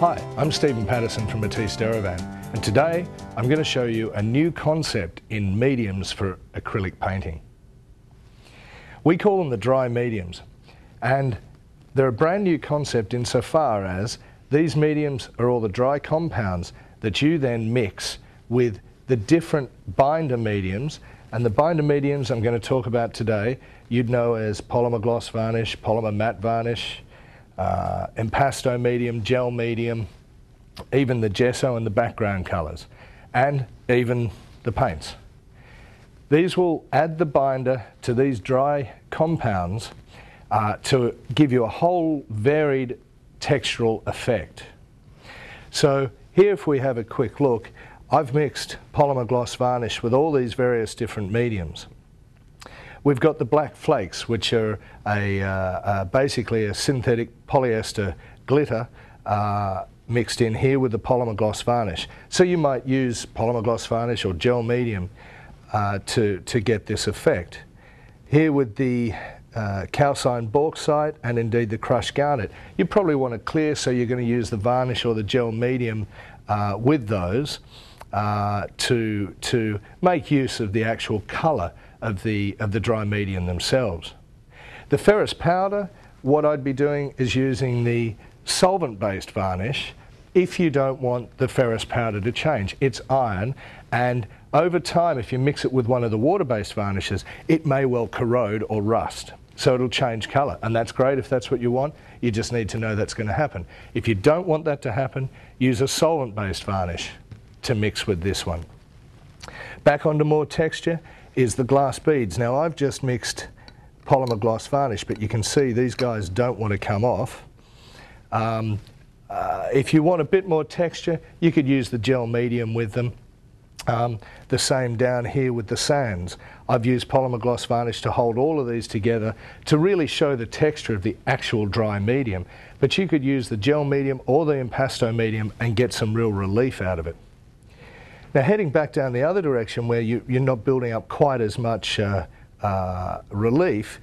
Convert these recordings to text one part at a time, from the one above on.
Hi, I'm Stephen Patterson from Matisse Derivan, and today I'm going to show you a new concept in mediums for acrylic painting. We call them the dry mediums, and they're a brand new concept insofar as these mediums are all the dry compounds that you then mix with the different binder mediums, and the binder mediums I'm going to talk about today you'd know as polymer gloss varnish, polymer matte varnish, impasto medium, gel medium, even the gesso and the background colours, and even the paints. These will add the binder to these dry compounds to give you a whole varied textural effect. So here, if we have a quick look, I've mixed polymer gloss varnish with all these various different mediums. We've got the black flakes, which are basically a synthetic polyester glitter mixed in here with the polymer gloss varnish. So you might use polymer gloss varnish or gel medium to get this effect. Here with the calcined bauxite and indeed the crushed garnet, you probably want it clear, so you're going to use the varnish or the gel medium with those to make use of the actual colour of the dry medium themselves. The ferrous powder, what I'd be doing is using the solvent-based varnish if you don't want the ferrous powder to change. It's iron, and over time, if you mix it with one of the water-based varnishes, it may well corrode or rust. So it'll change colour, and that's great if that's what you want. You just need to know that's going to happen. If you don't want that to happen, use a solvent-based varnish to mix with this one. Back onto more texture is the glass beads. Now I've just mixed polymer gloss varnish, but you can see these guys don't want to come off. If you want a bit more texture, you could use the gel medium with them. The same down here with the sands. I've used polymer gloss varnish to hold all of these together to really show the texture of the actual dry medium, but you could use the gel medium or the impasto medium and get some real relief out of it. Now heading back down the other direction where you're not building up quite as much relief,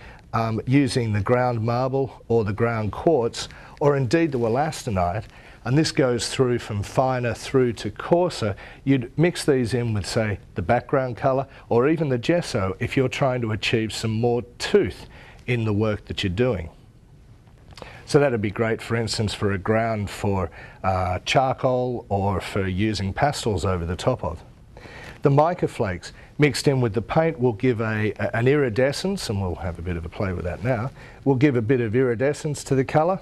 using the ground marble or the ground quartz or indeed the wollastonite, and this goes through from finer through to coarser, you'd mix these in with, say, the background colour or even the gesso if you're trying to achieve some more tooth in the work that you're doing. So that'd be great, for instance, for a ground for charcoal or for using pastels over the top of. The mica flakes mixed in with the paint will give an iridescence, and we'll have a bit of a play with that now, will give a bit of iridescence to the colour.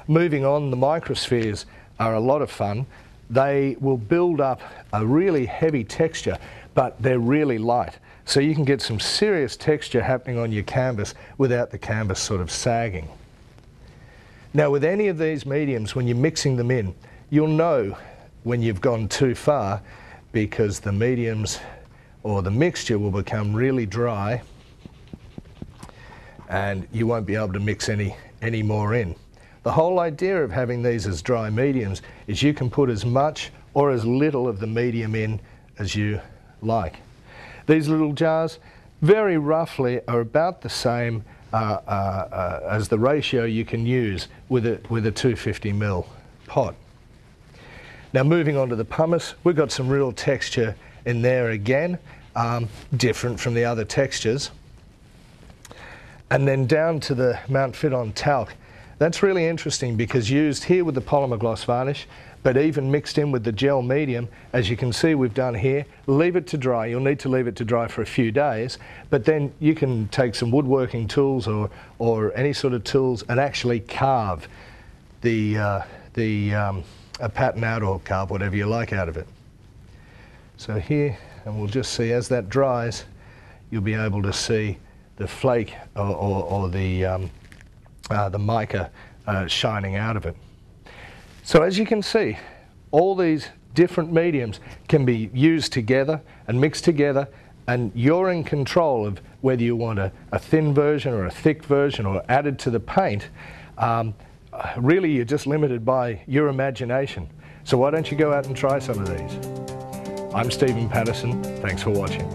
Moving on, the microspheres are a lot of fun. They will build up a really heavy texture, but they're really light. So you can get some serious texture happening on your canvas without the canvas sort of sagging. Now with any of these mediums, when you're mixing them in, you'll know when you've gone too far, because the mediums or the mixture will become really dry and you won't be able to mix any more in. The whole idea of having these as dry mediums is you can put as much or as little of the medium in as you like. These little jars very roughly are about the same as the ratio you can use with a 250ml pot. Now moving on to the pumice, we've got some real texture in there again, different from the other textures. And then down to the Mount Fidon talc. That's really interesting because used here with the polymer gloss varnish, but even mixed in with the gel medium, as you can see we've done here, leave it to dry. You'll need to leave it to dry for a few days, but then you can take some woodworking tools or any sort of tools and actually carve a pattern out or carve whatever you like out of it. So here, and we'll just see as that dries, you'll be able to see the flake or the mica shining out of it. So as you can see, all these different mediums can be used together and mixed together, and you're in control of whether you want a thin version or a thick version or added to the paint. Really, you're just limited by your imagination. So why don't you go out and try some of these? I'm Stephen Patterson. Thanks for watching.